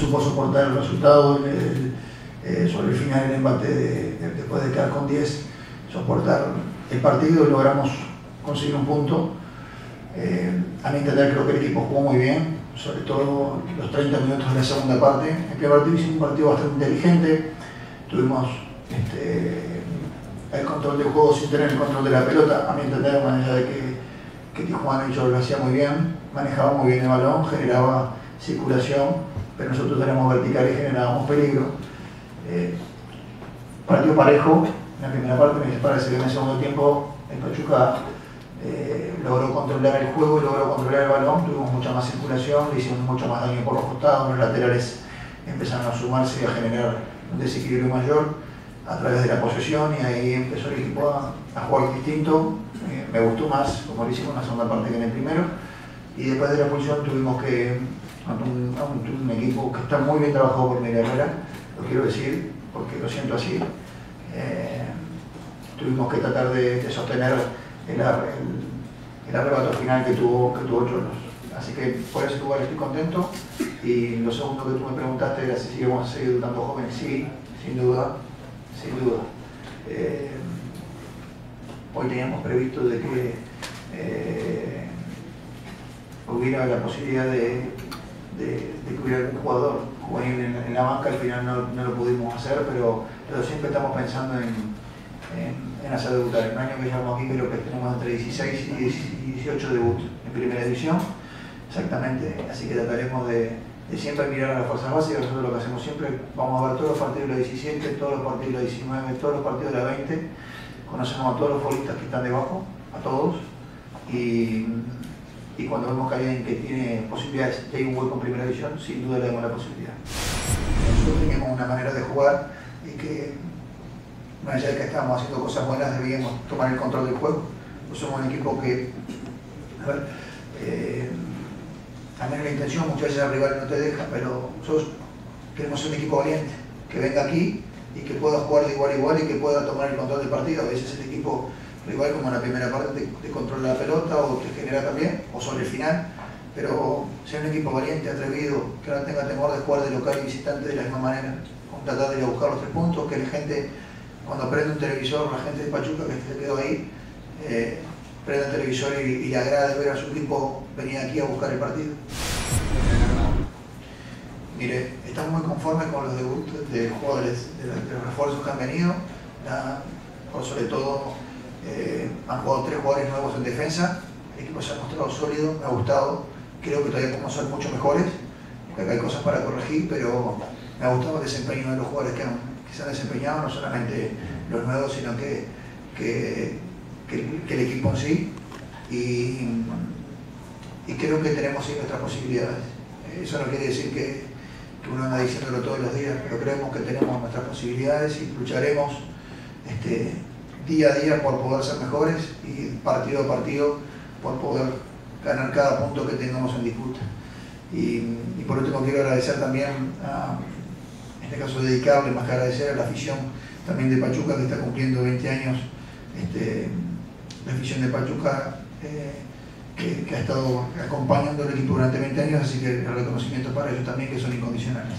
supo soportar el resultado sobre el final del embate después de quedar con 10, soportar el partido y logramos conseguir un punto. A mi entender creo que el equipo jugó muy bien, sobre todo los 30 minutos de la segunda parte. El primer partido hicimos un partido bastante inteligente, tuvimos el control del juego sin tener el control de la pelota. A mi entender, más allá de que Tijuana y yo lo hacía muy bien, manejaba muy bien el balón, generaba circulación, pero nosotros éramos verticales y generábamos peligro. Partido parejo, en la primera parte me parece que en el segundo tiempo el Pachuca logró controlar el juego, logró controlar el balón, tuvimos mucha más circulación, le hicimos mucho más daño por los costados, los laterales empezaron a sumarse y a generar un desequilibrio mayor a través de la posesión, y ahí empezó el equipo a jugar distinto. Me gustó más como lo hicimos en la segunda parte que en el primero, y después de la expulsión tuvimos que un equipo que está muy bien trabajado por Miguel Herrera, lo quiero decir porque lo siento así. Tuvimos que tratar de sostener el arrebato final que tuvo Cholos. Así que por ese lugar estoy contento. Y lo segundo que tú me preguntaste era si vamos a seguir educando jóvenes. Sí, sin duda, sin duda. Hoy teníamos previsto de que hubiera la posibilidad de que hubiera algún jugador juvenil en la banca. Al final no lo pudimos hacer, pero siempre estamos pensando en hacer debutar. En el año que llevamos aquí creo que tenemos entre 16 y 18 debuts en primera división, exactamente, así que trataremos de siempre mirar a las fuerzas básicas. Nosotros lo que hacemos siempre, vamos a ver todos los partidos de la 17, todos los partidos de la 19, todos los partidos de la 20, conocemos a todos los futbolistas que están debajo, a todos, y cuando vemos que hay alguien que tiene posibilidades de ir un hueco en primera división, sin duda le damos la posibilidad. Nosotros teníamos una manera de jugar y que, más allá de que estábamos haciendo cosas buenas, debíamos tomar el control del juego. Pues somos un equipo que, también la intención, muchas veces el rival no te deja, pero nosotros queremos ser un equipo valiente, que venga aquí y que pueda jugar de igual a igual y que pueda tomar el control del partido. A veces el equipo rival, como en la primera parte, te controla la pelota o te genera también, o sobre el final, pero ser un equipo valiente, atrevido, que no tenga temor de jugar de local y visitante de la misma manera, con tratar de ir a buscar los 3 puntos, que la gente, cuando prende un televisor, la gente de Pachuca que se quedó ahí, prende el televisor y le agrada ver a su equipo venir aquí a buscar el partido. Mire, estamos muy conformes con los debuts de jugadores, de los refuerzos que han venido, sobre todo han jugado 3 jugadores nuevos en defensa. El equipo se ha mostrado sólido, me ha gustado, creo que todavía podemos ser mucho mejores, porque hay cosas para corregir, pero me ha gustado el desempeño de los jugadores que se han desempeñado, no solamente los nuevos, sino que el equipo en sí, y creo que tenemos sí nuestras posibilidades. Eso no quiere decir que uno anda diciéndolo todos los días, pero creemos que tenemos nuestras posibilidades y lucharemos día a día por poder ser mejores y partido a partido por poder ganar cada punto que tengamos en disputa. Y por último quiero agradecer también, en este caso dedicarle más que agradecer a la afición también de Pachuca, que está cumpliendo 20 años, la afición de Pachuca que ha estado acompañando al equipo durante 20 años, así que el reconocimiento para ellos también, que son incondicionales.